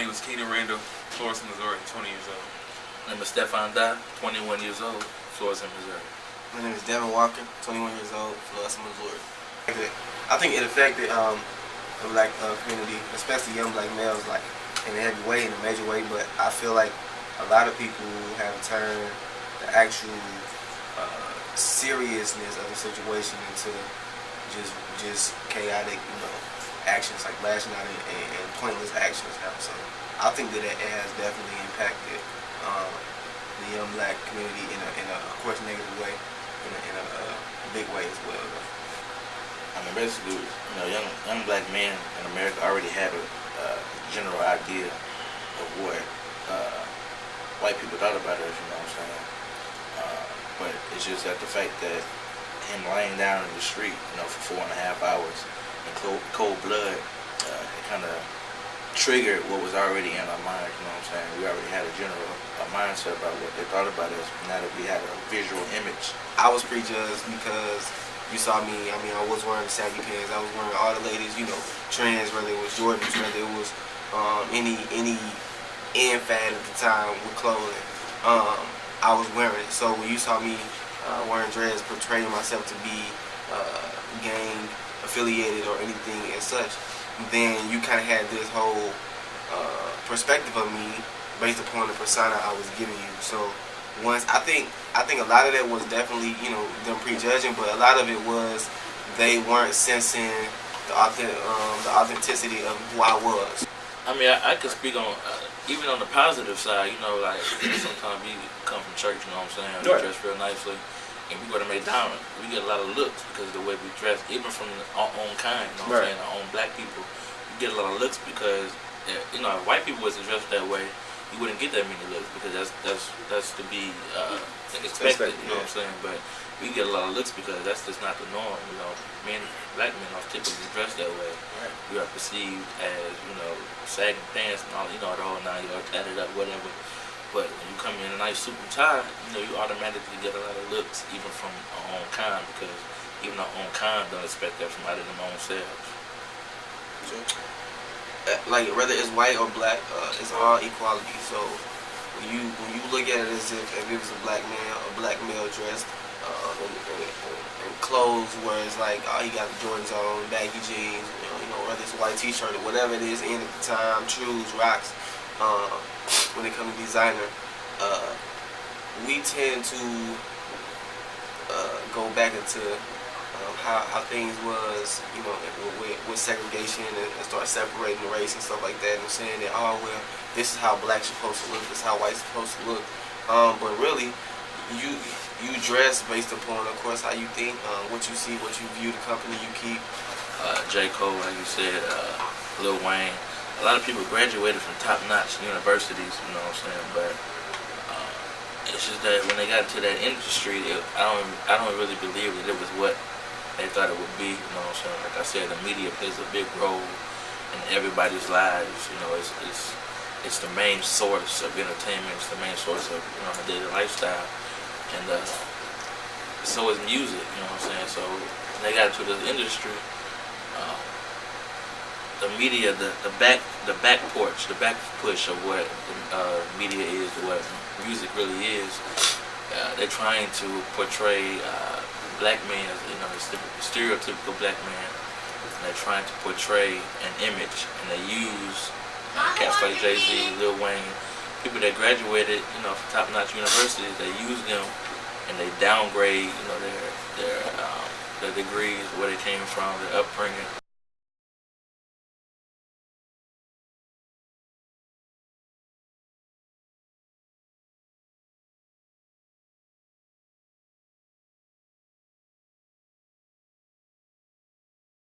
name is Keenan Randall, Florissant, Missouri, 20 years old. My name is Stefan Dye, 21 years old, Florissant, Missouri. My name is Devin Walker, 21 years old, Florissant, Missouri. I think it affected the black community, especially young black males, like in a heavy way, in a major way. But I feel like a lot of people have turned the actual seriousness of the situation into just chaotic, actions, like lashing out and pointless actions now. So I think that it has definitely impacted the young black community in a of course, negative way, in a big way as well. I mean, basically, young black men in America already had a general idea of what white people thought about us, you know what I'm saying? But it's just that the fact that him laying down in the street, for 4.5 hours in cold blood, it kind of triggered what was already in our minds, you know what I'm saying? We already had a general mindset about what they thought about us, now that we had a visual image. I was prejudged because you saw me, I was wearing the saggy pants, I was wearing all the ladies, trends, whether it was Jordans, whether it was any in fad at the time with clothing, I was wearing it. So when you saw me wearing dreads, portraying myself to be gang affiliated or anything as such, then you kind of had this whole perspective of me based upon the persona I was giving you. So I think a lot of that was definitely them prejudging, but a lot of it was they weren't sensing the authenticity of who I was. I mean, I could speak on even on the positive side. Like sometimes we come from church, you know what I'm saying? We dress real nicely, and we go to McDonald's. We get a lot of looks because of the way we dress, even from our own kind. You know what I'm saying? Our own black people, we get a lot of looks because if white people wasn't dressed that way, you wouldn't get that many looks because that's to be expected. You know what I'm saying? But we get a lot of looks because that's just not the norm. Black men are typically dressed that way. Right. We are perceived as sagging pants and all, the whole 9 yards tatted up, whatever. But when you come in a nice suit and tie, you automatically get a lot of looks, even from our own kind, because even our own kind don't expect that from out of them own selves. Sure. Like whether it's white or black, it's all equality. So when you look at it as if it was a black male dressed in clothes where it's like, oh, he got the Jordans on, baggy jeans, whether it's a white t-shirt or whatever it is in at the time, shoes, rocks. When it comes to designer, we tend to go back into how things was, with segregation and start separating the race and stuff like that, and saying that, oh well, this is how black's supposed to look, this is how white's supposed to look. But really, you dress based upon, of course, how you think, what you see, what you view, the company you keep. J. Cole, like you said, Lil Wayne. A lot of people graduated from top-notch universities, you know what I'm saying, but it's just that when they got into that industry, I don't really believe that it was what they thought it would be, you know what I'm saying. Like I said, the media plays a big role in everybody's lives, it's the main source of entertainment, it's the main source of a daily lifestyle, and so is music, you know what I'm saying. So when they got into the industry, the media, the back push of what media is, what music really is. They're trying to portray black men as the stereotypical black man. And they're trying to portray an image, and they use cats like Jay-Z, Lil Wayne, people that graduated from top-notch universities. They use them and they downgrade their degrees, where they came from, their upbringing.